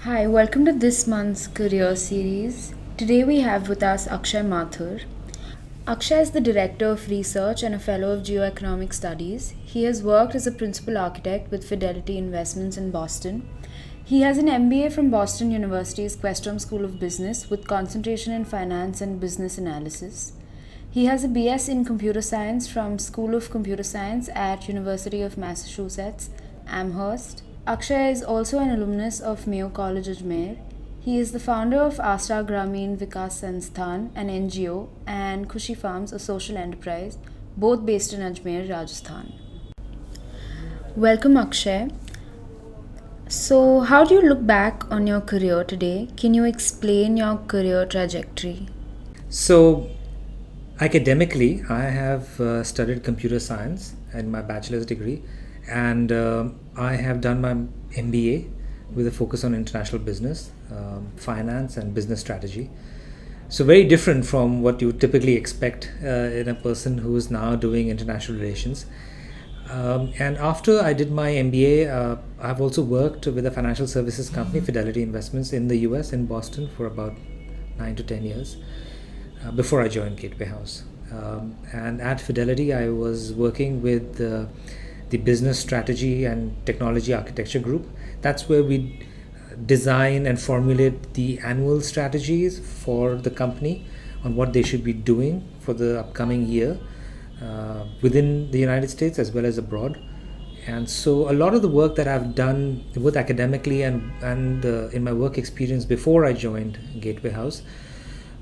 Hi, welcome to this month's career series. Today we have with us Akshay Mathur. Akshay is the Director of Research and a Fellow of Geoeconomic Studies. He has worked as a Principal Architect with Fidelity Investments in Boston. He has an MBA from Boston University's Questrom School of Business with concentration in finance and business analysis. He has a BS in Computer Science from School of Computer Science at University of Massachusetts, Amherst. Akshay is also an alumnus of Mayo College Ajmer. He is the founder of Asta Grameen Vikas Sansthan, an NGO, and Khushi Farms, a social enterprise, both based in Ajmer, Rajasthan. Welcome, Akshay. So, how do you look back on your career today? Can you explain your career trajectory? So, academically, I have studied computer science in my bachelor's degree, and I have done my MBA with a focus on international business, finance, and business strategy. So, very different from what you would typically expect in a person who is now doing international relations. And after I did my MBA, I've also worked with a financial services company, Fidelity Investments, in the US, in Boston, for about 9 to 10 years before I joined Gateway House. And at Fidelity, I was working with the business strategy and technology architecture group. That's where we design and formulate the annual strategies for the company on what they should be doing for the upcoming year within the United States as well as abroad. And so a lot of the work that I've done both academically and in my work experience before I joined Gateway House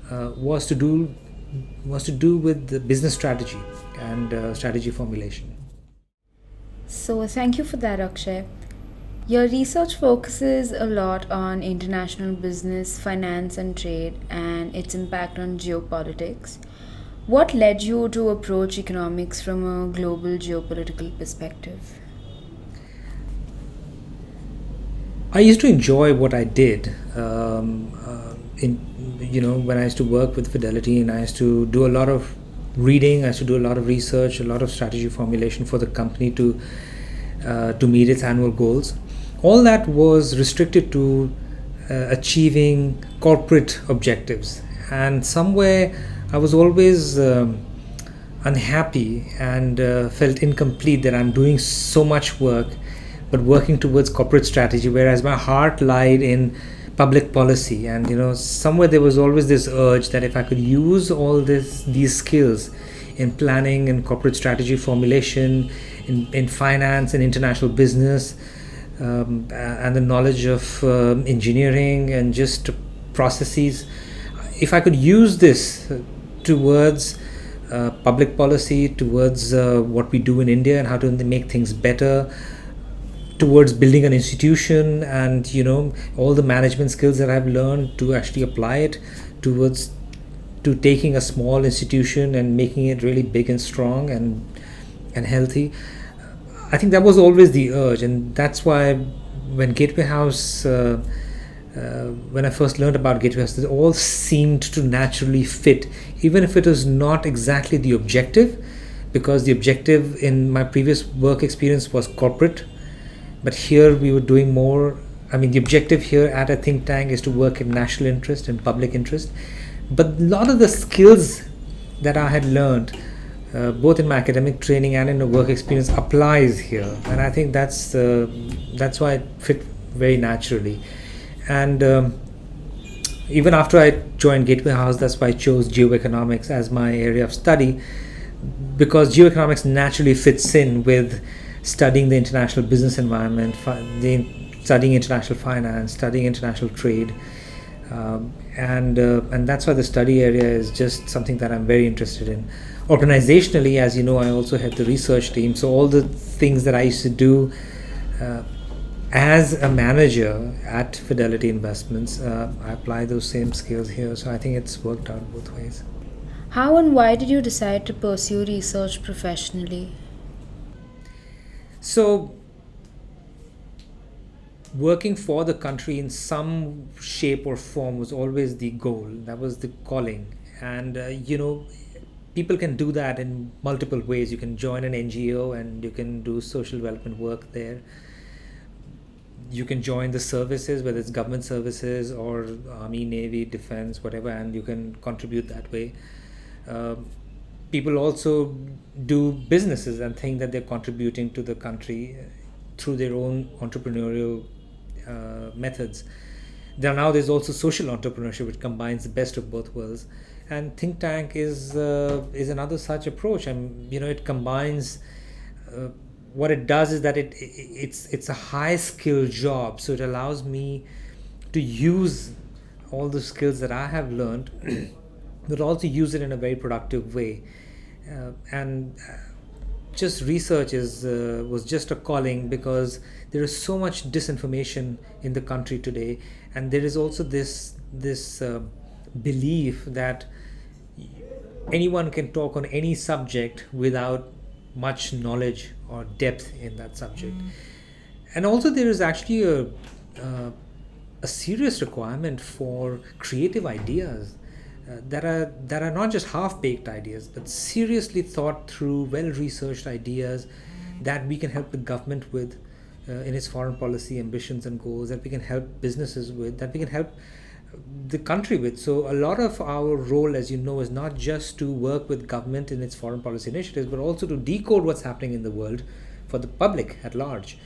was to do with the business strategy and strategy formulation. So, thank you for that, Akshay. Your research focuses a lot on international business, finance, and trade, and its impact on geopolitics. What led you to approach economics from a global geopolitical perspective? I used to enjoy what I did. When I used to work with Fidelity, and I used to do a lot of reading, I used to do a lot of research, a lot of strategy formulation for the company to meet its annual goals. All that was restricted to achieving corporate objectives, and somewhere I was always unhappy and felt incomplete that I'm doing so much work but working towards corporate strategy, whereas my heart lied in public policy. And somewhere there was always this urge that if I could use all these skills in planning and corporate strategy formulation, in finance and international business, and the knowledge of engineering and just processes, if I could use this towards public policy, towards what we do in India and how to make things better, towards building an institution, and all the management skills that I've learned to actually apply it towards to taking a small institution and making it really big and strong and healthy. I think that was always the urge, and that's why when Gateway House when I first learned about Gateway House, it all seemed to naturally fit, even if it was not exactly the objective, because the objective in my previous work experience was corporate. But here we were doing more. I mean, the objective here at a think tank is to work in national interest and public interest. But a lot of the skills that I had learned, both in my academic training and in the work experience, applies here. And I think that's why it fit very naturally. And even after I joined Gateway House, that's why I chose geoeconomics as my area of study, because geoeconomics naturally fits in with studying the international business environment, studying international finance, studying international trade, and that's why the study area is just something that I'm very interested in. Organizationally, as you know, I also had the research team, so all the things that I used to do as a manager at Fidelity Investments, I apply those same skills here. So I think it's worked out both ways. How and why did you decide to pursue research professionally? So, working for the country in some shape or form was always the goal. That was the calling. And, people can do that in multiple ways. You can join an NGO and you can do social development work there. You can join the services, whether it's government services or army, navy, defense, whatever, and you can contribute that way. People also do businesses and think that they're contributing to the country through their own entrepreneurial methods. There's also social entrepreneurship, which combines the best of both worlds, and think tank is another such approach. And it combines. What it does is that it's a high skill job, so it allows me to use all the skills that I have learned, but also use it in a very productive way. And just research was just a calling, because there is so much disinformation in the country today, and there is also this belief that anyone can talk on any subject without much knowledge or depth in that subject. And also there is actually a serious requirement for creative ideas that are not just half-baked ideas, but seriously thought through, well-researched ideas that we can help the government with in its foreign policy ambitions and goals, that we can help businesses with, that we can help the country with. So a lot of our role, as you know, is not just to work with government in its foreign policy initiatives, but also to decode what's happening in the world for the public at large.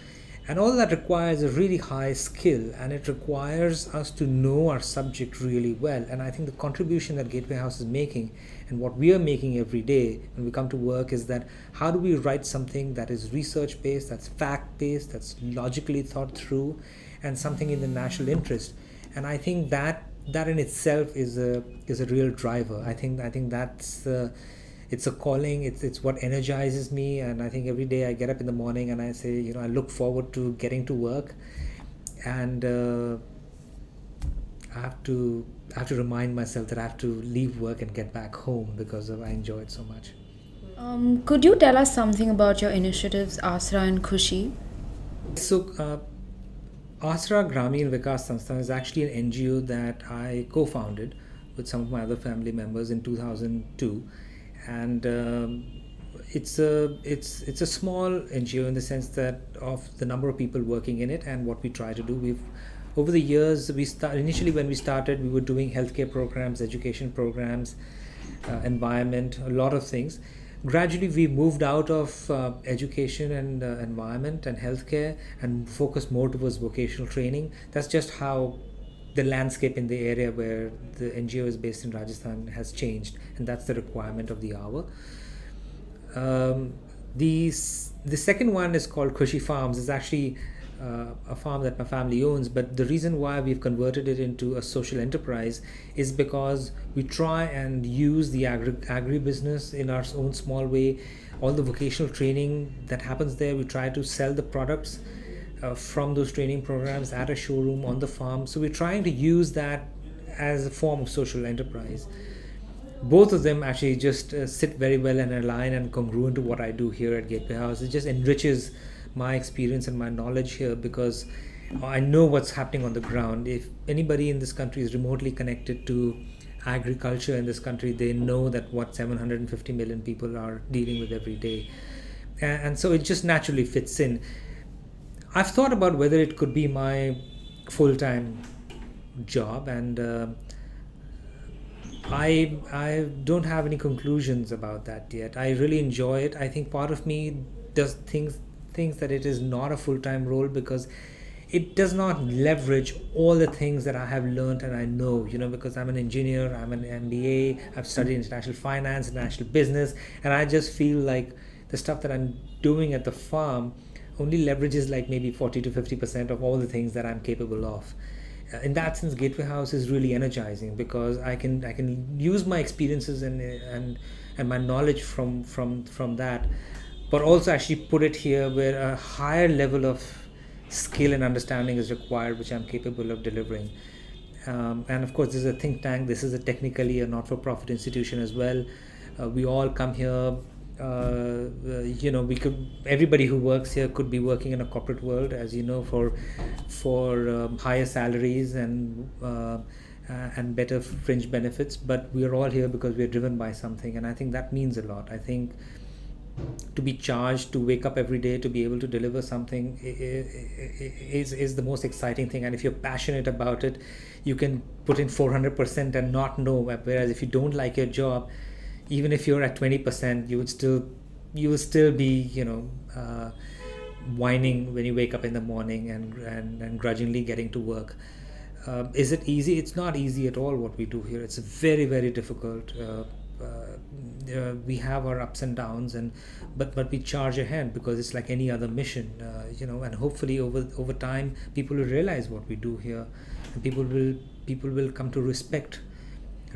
And all that requires a really high skill, and it requires us to know our subject really well. And I think the contribution that Gateway House is making, and what we are making every day when we come to work, is that how do we write something that is research based, that's fact based, that's logically thought through, and something in the national interest. And I think that in itself is a real driver. I think that's it's a calling. It's what energizes me. And I think every day I get up in the morning and I say, I look forward to getting to work, and I have to remind myself that I have to leave work and get back home, because I enjoy it so much. Could you tell us something about your initiatives, Asra and Khushi? So. Asra Gramin Vikas Sansthan is actually an NGO that I co-founded with some of my other family members in 2002, and it's a small NGO in the sense that of the number of people working in it. And what we try to do, over the years, initially when we started, we were doing healthcare programs, education programs, environment, a lot of things. Gradually, we moved out of education and environment and healthcare and focused more towards vocational training. That's just how the landscape in the area where the NGO is based in Rajasthan has changed, and that's the requirement of the hour. The second one is called Khushi Farms. It's actually a farm that my family owns, but the reason why we've converted it into a social enterprise is because we try and use the agribusiness in our own small way. All the vocational training that happens there, we try to sell the products from those training programs at a showroom on the farm. So we're trying to use that as a form of social enterprise. Both of them actually just sit very well and align and congruent to what I do here at Gateway House. It just enriches my experience and my knowledge here, because I know what's happening on the ground. If anybody in this country is remotely connected to agriculture in this country, they know that what 750 million people are dealing with every day. And so it just naturally fits in. I've thought about whether it could be my full-time job, and I don't have any conclusions about that yet. I really enjoy it. I think part of me does thinks that it is not a full-time role, because it does not leverage all the things that I have learned and I know, because I'm an engineer, I'm an MBA, I've studied international finance, international business, and I just feel like the stuff that I'm doing at the farm only leverages like maybe 40 to 50% of all the things that I'm capable of. In that sense, Gateway House is really energizing, because I can use my experiences and my knowledge from that, but also actually put it here where a higher level of skill and understanding is required, which I'm capable of delivering. And of course, this is a think tank. This is technically a not-for-profit institution as well. We all come here. Everybody who works here could be working in a corporate world, as you know, for higher salaries and better fringe benefits. But we are all here because we are driven by something, and I think that means a lot. I think to be charged to wake up every day to be able to deliver something is the most exciting thing. And if you're passionate about it, you can put in 400% and not know. Whereas if you don't like your job, even if you're at 20%, you will still be whining when you wake up in the morning and grudgingly getting to work. Is it easy? It's not easy at all what we do here. It's very, very difficult. We have our ups and downs, but we charge ahead because it's like any other mission, and hopefully over time people will realize what we do here, and people will come to respect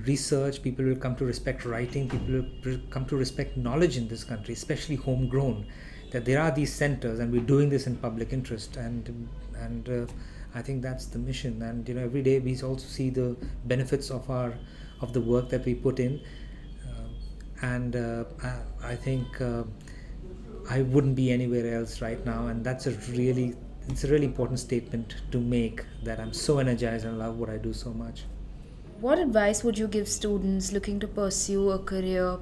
research, people will come to respect writing, people will come to respect knowledge in this country, especially homegrown, that there are these centers and we're doing this in public interest, and I think that's the mission. And every day we also see the benefits of the work that we put in, and I think I wouldn't be anywhere else right now, and it's a really important statement to make, that I'm so energized and love what I do so much. What advice would you give students looking to pursue a career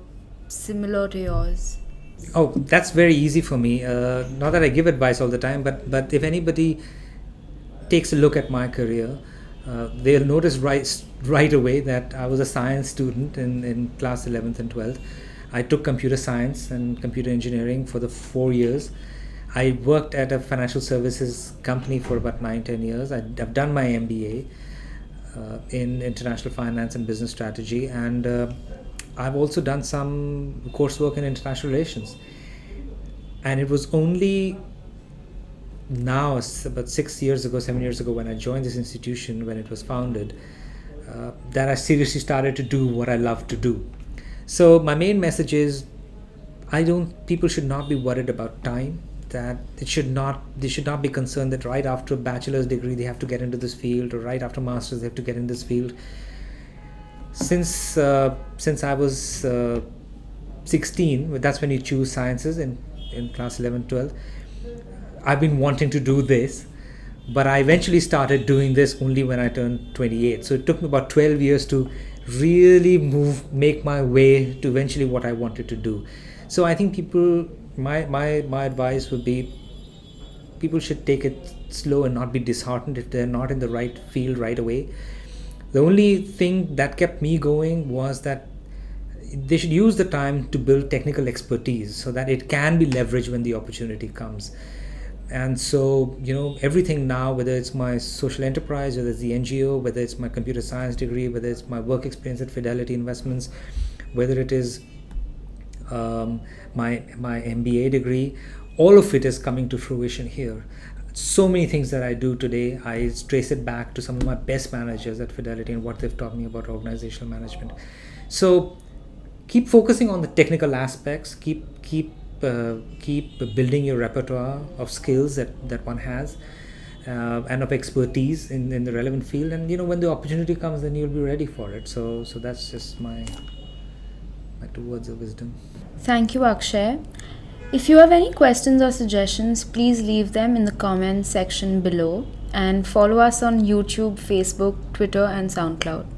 similar to yours? Oh, that's very easy for me. Not that I give advice all the time, but if anybody takes a look at my career, they'll notice right away that I was a science student in class 11th and 12th. I took computer science and computer engineering for the 4 years. I worked at a financial services company for about 9-10 years. I've done my MBA in international finance and business strategy, and I've also done some coursework in international relations. And it was only now, about 7 years ago, when I joined this institution, when it was founded, that I seriously started to do what I love to do. So my main message is, people should not be worried about time, that they should not be concerned that right after a bachelor's degree they have to get into this field, or right after master's they have to get in this field. Since I was 16, that's when you choose sciences in class 11, 12. I've been wanting to do this, but I eventually started doing this only when I turned 28. So it took me about 12 years to really make my way to eventually what I wanted to do. So I think my advice would be, people should take it slow and not be disheartened if they're not in the right field right away. The only thing that kept me going was that they should use the time to build technical expertise so that it can be leveraged when the opportunity comes. And so, everything now, whether it's my social enterprise, whether it's the NGO, whether it's my computer science degree, whether it's my work experience at Fidelity Investments, whether it is my MBA degree, all of it is coming to fruition here. So many things that I do today, I trace it back to some of my best managers at Fidelity and what they've taught me about organizational management. So keep focusing on the technical aspects, keep building your repertoire of skills that one has, and of expertise in the relevant field, and when the opportunity comes, then you'll be ready for it. So that's just my 2 words of wisdom. Thank you, Akshay. If you have any questions or suggestions, please leave them in the comments section below, and follow us on YouTube, Facebook, Twitter, and SoundCloud.